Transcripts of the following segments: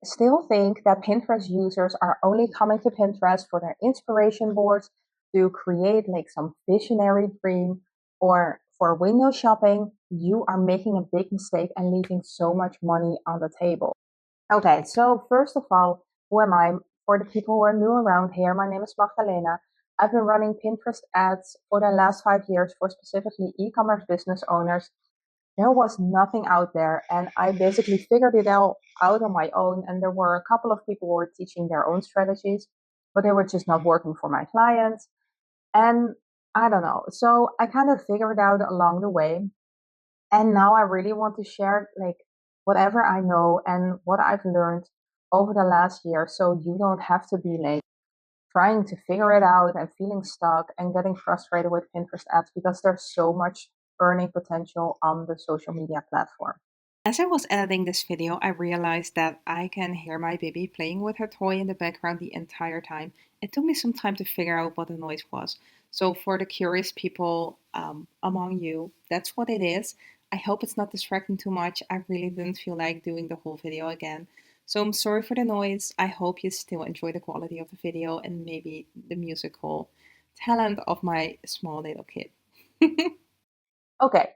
still think that Pinterest users are only coming to Pinterest for their inspiration boards to create like some visionary dream or for window shopping, you are making a big mistake and leaving so much money on the table. Okay, so first of all, who am I? For the people who are new around here, my name is Magdalena. I've been running Pinterest ads for the last 5 years for specifically e-commerce business owners. There was nothing out there, and I basically figured it out on my own. And there were a couple of people who were teaching their own strategies, but they were just not working for my clients. And I don't know. So I kind of figured out along the way. And now I really want to share like whatever I know and what I've learned over the last year. So you don't have to be like trying to figure it out and feeling stuck and getting frustrated with Pinterest ads because there's so much earning potential on the social media platform. As I was editing this video, I realized that I can hear my baby playing with her toy in the background the entire time. It took me some time to figure out what the noise was. So, for the curious people among you, that's what it is. I hope it's not distracting too much. I really didn't feel like doing the whole video again. So, I'm sorry for the noise. I hope you still enjoy the quality of the video and maybe the musical talent of my small little kid. Okay,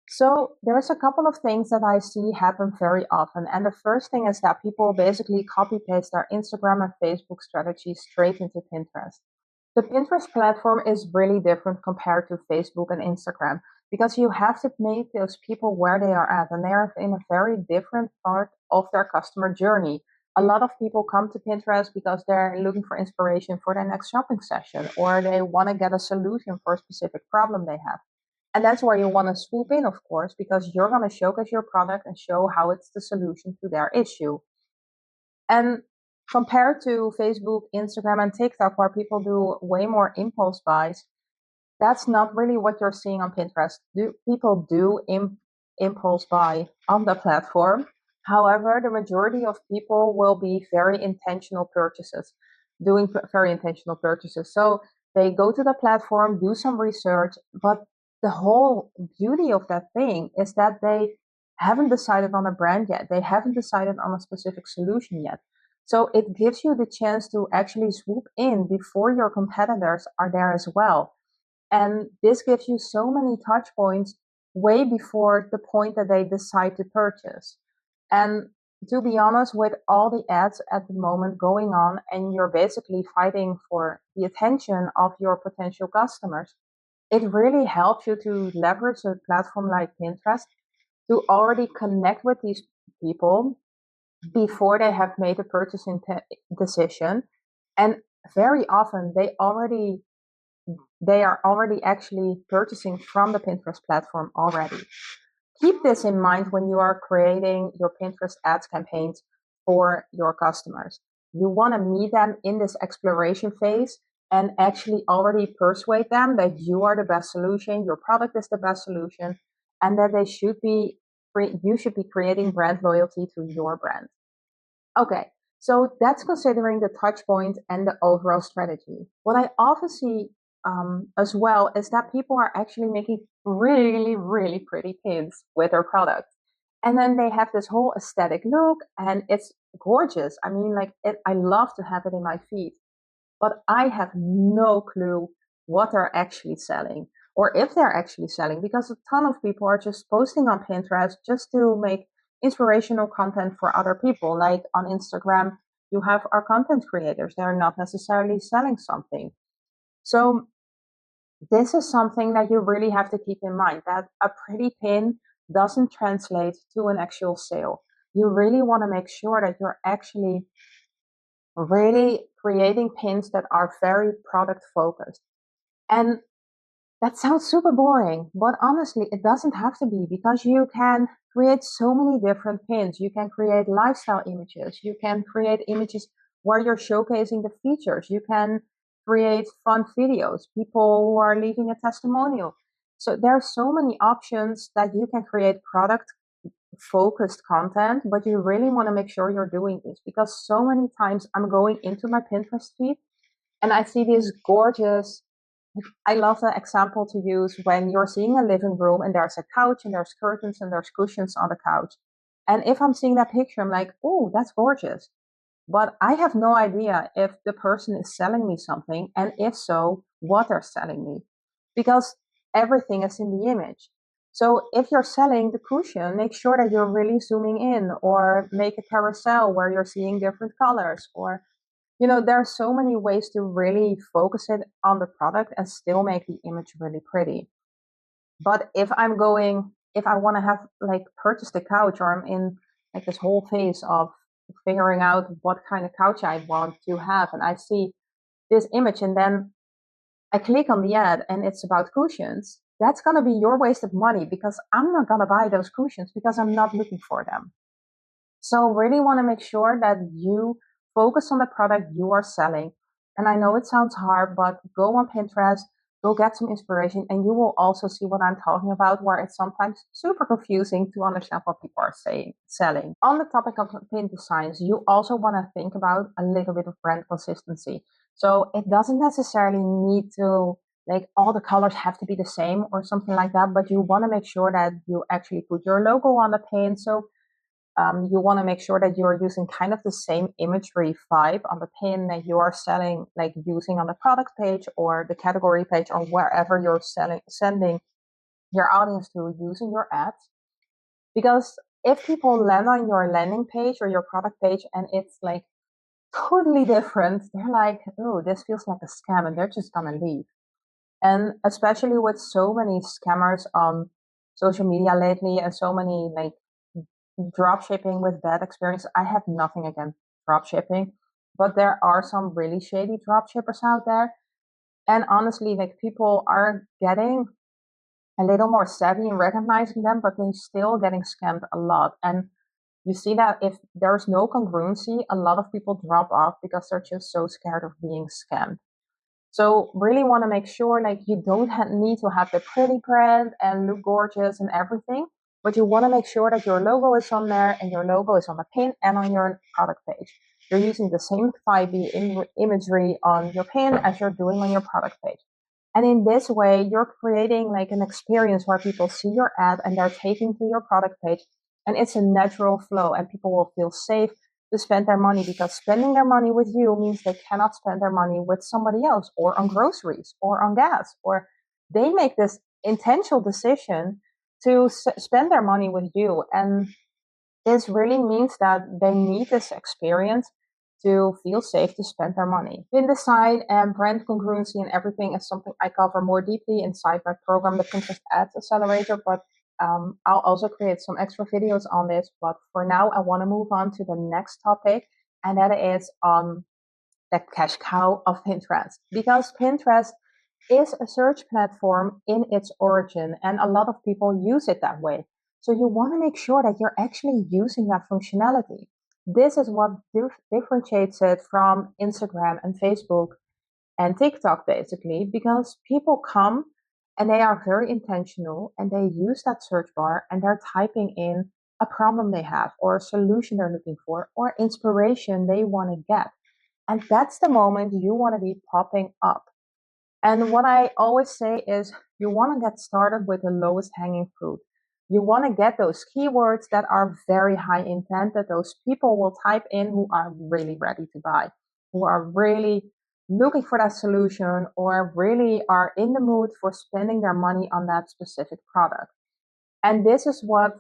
so there's a couple of things that I see happen very often. And the first thing is that people basically copy paste their Instagram and Facebook strategies straight into Pinterest. The Pinterest platform is really different compared to Facebook and Instagram because you have to meet those people where they are at, and they are in a very different part of their customer journey. A lot of people come to Pinterest because they're looking for inspiration for their next shopping session or they want to get a solution for a specific problem they have. And that's where you want to swoop in, of course, because you're going to showcase your product and show how it's the solution to their issue. And compared to Facebook, Instagram, and TikTok, where people do way more impulse buys, that's not really what you're seeing on Pinterest. People do impulse buy on the platform. However, the majority of people will be very intentional purchases, doing very intentional purchases. So they go to the platform, do some research, but the whole beauty of that thing is that they haven't decided on a brand yet. They haven't decided on a specific solution yet. So it gives you the chance to actually swoop in before your competitors are there as well. And this gives you so many touch points way before the point that they decide to purchase. And to be honest, with all the ads at the moment going on, and you're basically fighting for the attention of your potential customers, it really helps you to leverage a platform like Pinterest to already connect with these people before they have made a purchasing decision. And very often they are already actually purchasing from the Pinterest platform already. Keep this in mind when you are creating your Pinterest ads campaigns for your customers. You want to meet them in this exploration phase and actually already persuade them that you are the best solution, your product is the best solution, and that you should be creating brand loyalty to your brand. Okay, so that's considering the touch point and the overall strategy. What I often see as well is that people are actually making really, really pretty pins with their product. And then they have this whole aesthetic look and it's gorgeous. I mean, I love to have it in my feed, but I have no clue what they're actually selling or if they're actually selling because a ton of people are just posting on Pinterest just to make inspirational content for other people. Like on Instagram, you have our content creators, they're not necessarily selling something. So this is something that you really have to keep in mind, that a pretty pin doesn't translate to an actual sale. You really want to make sure that you're actually really creating pins that are very product focused. And that sounds super boring, but honestly, it doesn't have to be because you can create so many different pins. You can create lifestyle images. You can create images where you're showcasing the features. You can create fun videos, people who are leaving a testimonial. So there are so many options that you can create product focused content, but you really want to make sure you're doing this because so many times I'm going into my Pinterest feed and I see these gorgeous. I love the example to use when you're seeing a living room and there's a couch and there's curtains and there's cushions on the couch. And if I'm seeing that picture, I'm like, oh, that's gorgeous. But I have no idea if the person is selling me something, and if so, what they're selling me, because everything is in the image. So if you're selling the cushion, make sure that you're really zooming in, or make a carousel where you're seeing different colors, or there are so many ways to really focus it on the product and still make the image really pretty. But if I want to have like purchase the couch, or I'm in like this whole phase of figuring out what kind of couch I want to have, and I see this image, and then I click on the ad and it's about cushions, that's going to be your waste of money, because I'm not going to buy those cushions because I'm not looking for them. So really want to make sure that you focus on the product you are selling. And I know it sounds hard, but go on Pinterest, go get some inspiration, and you will also see what I'm talking about, where it's sometimes super confusing to understand what people are selling. On the topic of pin designs, you also want to think about a little bit of brand consistency. So it doesn't necessarily need to, like, all the colors have to be the same or something like that, but you want to make sure that you actually put your logo on the pin. So you want to make sure that you're using kind of the same imagery vibe on the pin that you are selling, like using on the product page or the category page, or wherever you're sending your audience to using your ads. Because if people land on your landing page or your product page and it's like totally different, they're like, oh, this feels like a scam, and they're just gonna leave. And especially with so many scammers on social media lately, and so many like drop shipping with bad experience. I have nothing against drop shipping, but there are some really shady drop shippers out there. And honestly, like, people are getting a little more savvy in recognizing them, but they're still getting scammed a lot. And you see that if there's no congruency, a lot of people drop off because they're just so scared of being scammed. So really want to make sure, like, you don't need to have the pretty brand and look gorgeous and everything, but you want to make sure that your logo is on there, and your logo is on the pin and on your product page. You're using the same 5D imagery on your pin as you're doing on your product page. And in this way, you're creating like an experience where people see your ad and they're taken to your product page, and it's a natural flow, and people will feel safe to spend their money, because spending their money with you means they cannot spend their money with somebody else, or on groceries, or on gas, or they make this intentional decision to spend their money with you. And this really means that they need this experience to feel safe to spend their money. Pin design and brand congruency and everything is something I cover more deeply inside my program, the Pinterest Ads Accelerator, but I'll also create some extra videos on this. But for now, I want to move on to the next topic, and that is the cash cow of Pinterest. Because Pinterest is a search platform in its origin, and a lot of people use it that way. So you want to make sure that you're actually using that functionality. This is what differentiates it from Instagram and Facebook and TikTok, basically, because people come and they are very intentional, and they use that search bar and they're typing in a problem they have, or a solution they're looking for, or inspiration they want to get. And that's the moment you want to be popping up. And what I always say is, you want to get started with the lowest hanging fruit. You want to get those keywords that are very high intent, that those people will type in who are really ready to buy, who are really looking for that solution, or really are in the mood for spending their money on that specific product. And this is what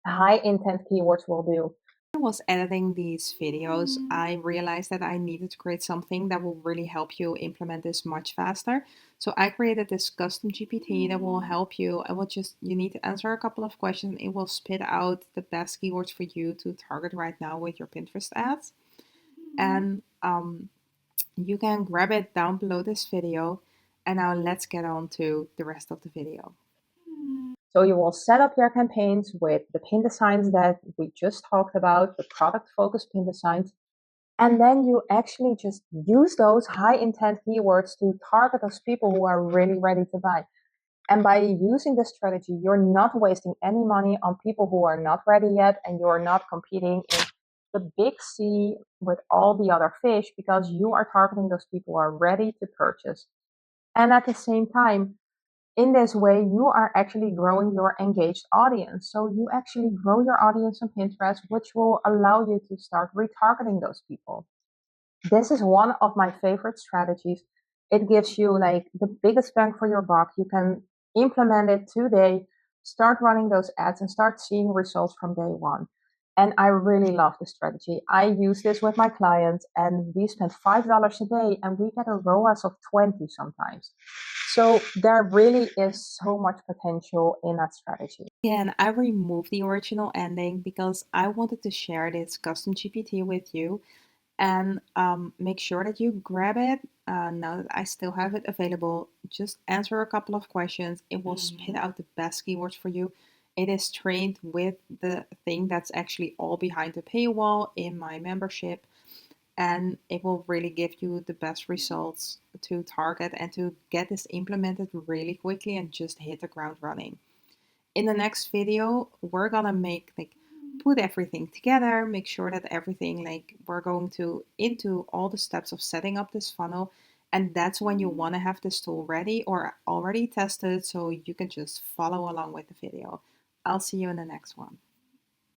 high intent keywords will do. I was editing these videos, I realized that I needed to create something that will really help you implement this much faster. So I created this custom GPT that will help you. I will just, you need to answer a couple of questions. It will spit out the best keywords for you to target right now with your Pinterest ads. And you can grab it down below this video. And now let's get on to the rest of the video. So you will set up your campaigns with the pin designs that we just talked about, the product focused pin designs. And then you actually just use those high intent keywords to target those people who are really ready to buy. And by using this strategy, you're not wasting any money on people who are not ready yet, and you're not competing in the big sea with all the other fish, because you are targeting those people who are ready to purchase. And at the same time, In this way, you are actually growing your engaged audience. So you actually grow your audience on Pinterest, which will allow you to start retargeting those people. This is one of my favorite strategies. It gives you like the biggest bang for your buck. You can implement it today, start running those ads, and start seeing results from day one. And I really love this strategy. I use this with my clients, and we spend $5 a day and we get a ROAS of 20 sometimes. So there really is so much potential in that strategy. Again, I removed the original ending because I wanted to share this custom GPT with you and make sure that you grab it. Now that I still have it available, just answer a couple of questions. It will spit out the best keywords for you. It is trained with the thing that's actually all behind the paywall in my membership, and it will really give you the best results to target and to get this implemented really quickly and just hit the ground running. In the next video, we're gonna make like put everything together, make sure that everything like we're going to into all the steps of setting up this funnel. And that's when you want to have this tool ready or already tested so you can just follow along with the video. I'll see you in the next one.